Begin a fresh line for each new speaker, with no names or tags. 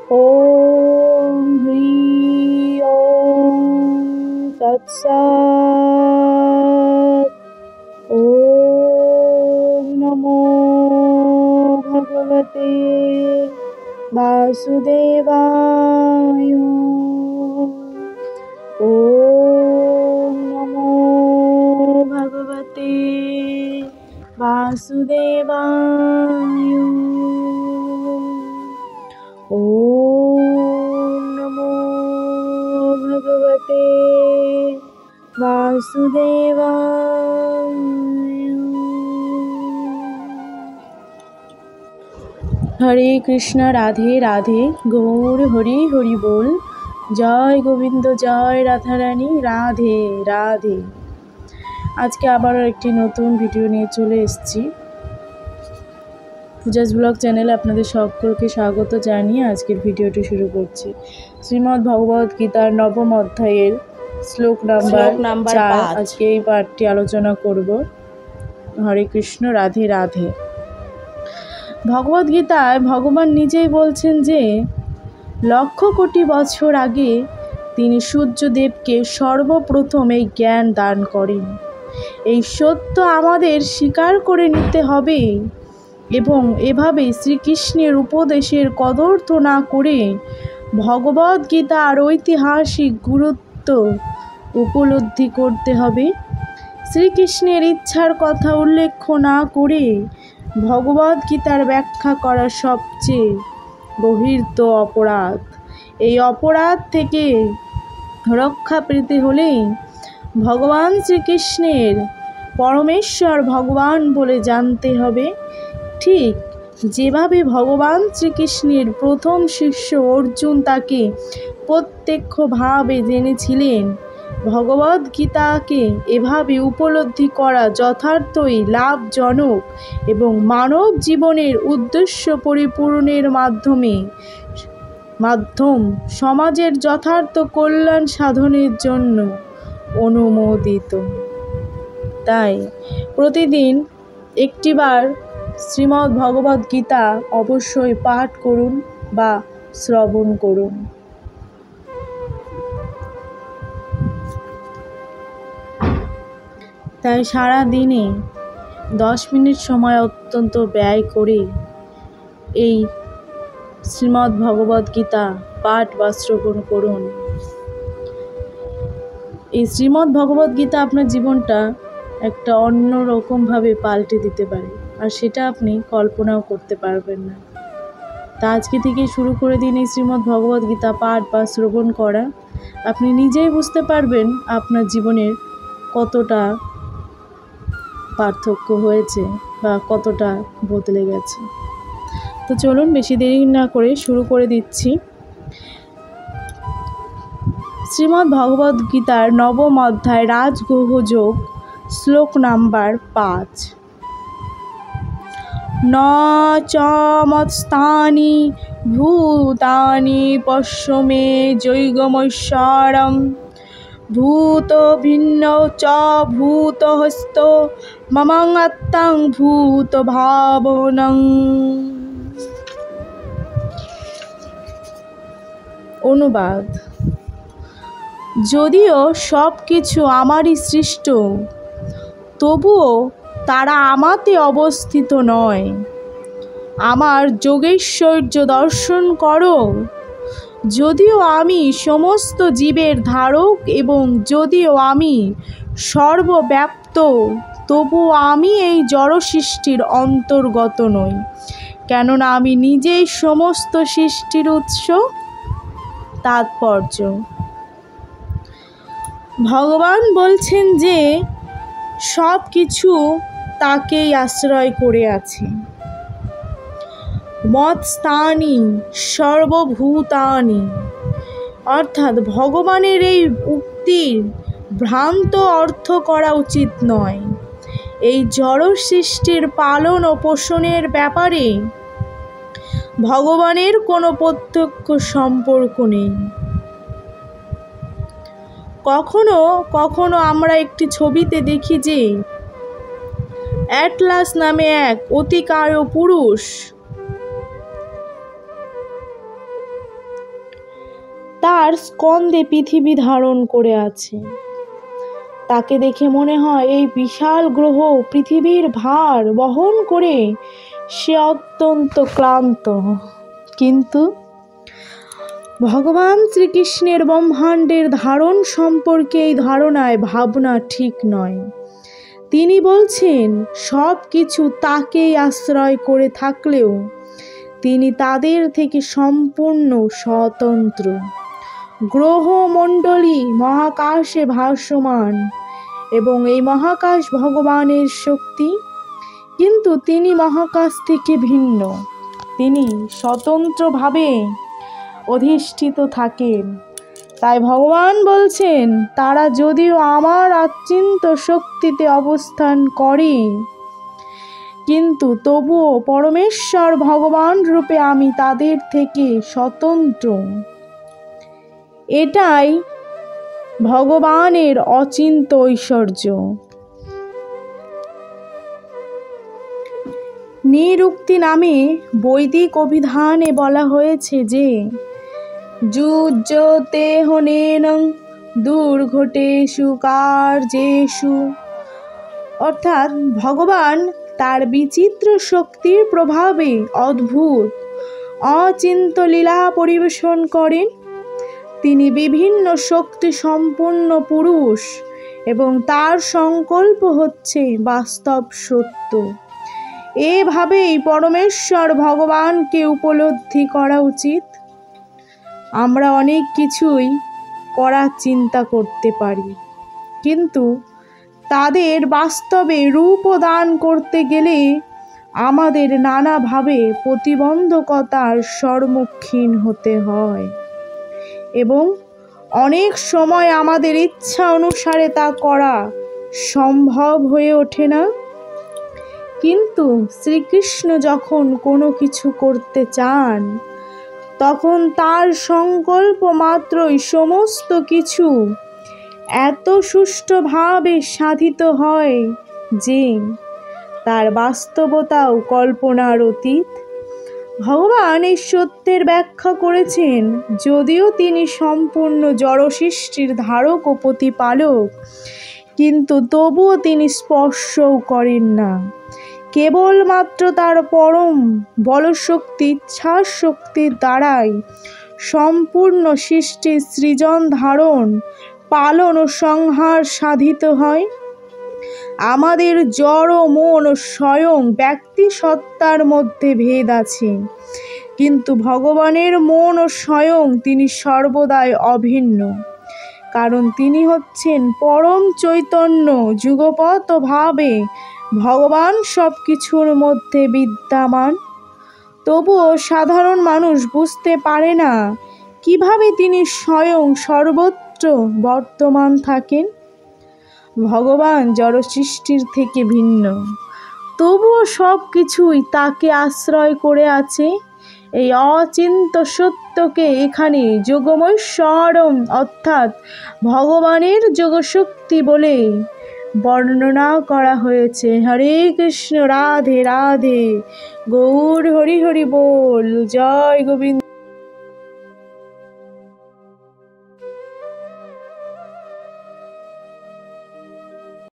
ॐ ह्रीं ॐ तत्सत्। ॐ नमो भगवते वासुदेवाय। ॐ नमो भगवते वासुदेवाय। ॐ नमो भगवते वासुदेवाय। हरे कृष्ण राधे राधे गौर हरि हरि बोल। जय गोविंद जय राधारानी राधे राधे। আজকে আবারও একটি নতুন ভিডিও নিয়ে চলে এসেছি। পূজাস ব্লগ চ্যানেলে আপনাদের সকলকে স্বাগত জানিয়ে আজকের ভিডিওটি শুরু করছি। শ্রীমদ্ ভগবদ গীতার নবম অধ্যায়ের শ্লোক নাম্বার 4 আজকে এই পাঠটি আলোচনা করব। হরে কৃষ্ণ রাধে রাধে। ভগবদ গীতায় ভগবান নিজেই বলছেন যে লক্ষ কোটি বছর আগে তিনি সূর্যদেবকে সর্বপ্রথম এই জ্ঞান দান করেন। এই সত্য আমাদের স্বীকার করে নিতে হবে এবং এভাবে শ্রীকৃষ্ণের উপদেশের কদর্থ না করে ভগবদ গীতার ঐতিহাসিক গুরুত্ব উপলব্ধি করতে হবে। শ্রীকৃষ্ণের ইচ্ছার কথা উল্লেখ না করে ভগবদ গীতার ব্যাখ্যা করা সবচেয়ে গভীরতম অপরাধ। এই অপরাধ থেকে রক্ষা পেতে হলে ভগবান শ্রীকৃষ্ণের পরমেশ্বর ভগবান বলে জানতে হবে। ঠিক যেভাবে ভগবান শ্রীকৃষ্ণের প্রথম শিষ্য অর্জুন তাকে প্রত্যক্ষভাবে জেনেছিলেন, ভগবদ গীতাকে এভাবে উপলব্ধি করা যথার্থই লাভজনক এবং মানব জীবনের উদ্দেশ্য পরিপূরণের মাধ্যম সমাজের যথার্থ কল্যাণ সাধনের জন্য অনুমোদিত। তাই প্রতিদিন একটিবার শ্রীমদ্ ভগবদ গীতা অবশ্যই পাঠ করুন বা শ্রবণ করুন। তাই সারা দিনে 10 মিনিট সময় অত্যন্ত ব্যয় করে এই শ্রীমদ্ ভগবদ গীতা পাঠ বা শ্রবণ করুন। এই শ্রীমদ্ ভগবদ গীতা আপনার জীবনটা একটা অন্য রকমভাবে পাল্টে দিতে পারে, আর সেটা আপনি কল্পনাও করতে পারবেন না। তা আজকে থেকে শুরু করে দিন এই শ্রীমদ্ ভগবদ গীতা পাঠ বা শ্রবণ করা। আপনি নিজেই বুঝতে পারবেন আপনার জীবনের কতটা পার্থক্য হয়েছে বা কতটা বদলে গেছে। তো চলুন বেশি দেরি না করে শুরু করে দিচ্ছি। শ্রীমদ্ ভগবদ গীতার নবম অধ্যায় রাজগুহ যোগ শ্লোক নাম্বার 5। ন চ মৎস্থানি ভূতানি পশ্য মে জৈগমৈশ্বরম ভূত ভিন্ন চ ভূত হস্ত মমং আত্মাং ভূত ভাবনং। অনুবাদ: যদিও সব কিছু আমারই সৃষ্ট, তবুও তারা আমাতে অবস্থিত নয়। আমার যোগৈশ্বর্য দর্শন করো। যদিও আমি সমস্ত জীবের ধারক এবং যদিও আমি সর্বব্যাপ্ত, তবুও আমি এই জড় সৃষ্টির অন্তর্গত নই, কেননা আমি নিজেই সমস্ত সৃষ্টির উৎস। তাৎপর্য: ভগবান বলছেন যে সব কিছু তাকেই আশ্রয় করে আছে। মৎস্থানি সর্বভূতানি, অর্থাৎ ভগবানের এই উক্তির ভ্রান্ত অর্থ করা উচিত নয়। এই জড় সৃষ্টির পালন ও পোষণের ব্যাপারে ভগবানের কোনো প্রত্যক্ষ সম্পর্ক নেই। কখনো কখনো আমরা একটি ছবিতে দেখি যে অ্যাটলাস নামে এক অতিকায় পুরুষ তার স্কন্ধে পৃথিবী ধারণ করে আছে। তাকে দেখে মনে হয় এই বিশাল গ্রহ পৃথিবীর ভার বহন করে সে অত্যন্ত ক্লান্ত। কিন্তু ভগবান শ্রীকৃষ্ণের ব্রহ্মাণ্ডের ধারণ সম্পর্কে এই ধারণায় ভাবনা ঠিক নয়। তিনি বলছেন সব কিছু তাকেই আশ্রয় করে থাকলেও তিনি তাদের থেকে সম্পূর্ণ স্বতন্ত্র। গ্রহমণ্ডলী মহাকাশে ভাসমান এবং এই মহাকাশ ভগবানের শক্তি, কিন্তু তিনি মহাকাশ থেকে ভিন্ন। তিনি স্বতন্ত্রভাবে অধিষ্ঠিত থাকেন। তাই ভগবান বলছেন তারা যদিও আমার অচিন্ত শক্তিতে অবস্থান করে, কিন্তু তবুও পরমেশ্বর ভগবান রূপে আমি তাদের থেকে স্বতন্ত্র। এটাই ভগবানের অচিন্ত ঐশ্বর্য। নিরুক্তি নামে বৈদিক অভিধানে বলা হয়েছে যে যুজ্যতে হনেনং দুর্ঘটেষু কার্যেষু, অর্থাৎ ভগবান তার বিচিত্র শক্তির প্রভাবে অদ্ভুত অচিন্ত লীলা পরিবেশন করেন। তিনি বিভিন্ন শক্তি সম্পন্ন পুরুষ এবং তার সংকল্প হচ্ছে বাস্তব সত্য। এভাবেই পরমেশ্বর ভগবানকে উপলব্ধি করা উচিত। আমরা অনেক কিছুই করার চিন্তা করতে পারি, কিন্তু তাদের বাস্তবে রূপ দান করতে গেলে আমাদের নানাভাবে প্রতিবন্ধকতার সম্মুখীন হতে হয় এবং অনেক সময় আমাদের ইচ্ছা অনুসারে তা করা সম্ভব হয়ে ওঠে না। কিন্তু শ্রীকৃষ্ণ যখন কোনো কিছু করতে চান, তখন তার সংকল্প মাত্রই সমস্ত কিছু এত সুষ্ঠুভাবে সাধিত হয় যে তার বাস্তবতাও কল্পনার অতীত। ভগবান এই সত্যের ব্যাখ্যা করেছেন, যদিও তিনি সম্পূর্ণ জড়সৃষ্টির ধারক ও প্রতিপালক, কিন্তু তবুও তিনি স্পর্শও করেন না। কেবলমাত্র তার পরম বলশক্তি, ইচ্ছা শক্তির দ্বারাই সম্পূর্ণ সৃষ্টির সৃজন, ধারণ, পালন ও সংহার সাধিত হয়। আমাদের জড় ও মন ও স্বয়ং ব্যক্তি সত্তার মধ্যে ভেদ আছে, কিন্তু ভগবানের মন ও স্বয়ং তিনি সর্বদাই অভিন্ন, কারণ তিনি হচ্ছেন পরম চৈতন্য। যুগপৎ ভাবে ভগবান সব কিছুর মধ্যে বিদ্যমান। তবুও সাধারণ মানুষ বুঝতে পারে না কিভাবে তিনি স্বয়ং সর্বত্র বর্তমান থাকেন। ভগবান জড় সৃষ্টির থেকে ভিন্ন, তবুও সব কিছুই তাকে আশ্রয় করে আছে। এই অচিন্ত সত্যকে এখানে যোগমৈশ্বরম অর্থাৎ ভগবানের যোগশক্তি বলে বর্ণনা করা হয়েছে। হরে কৃষ্ণ, রাধে রাধে, গৌর হরি হরি বল, জয় গোবিন্দ।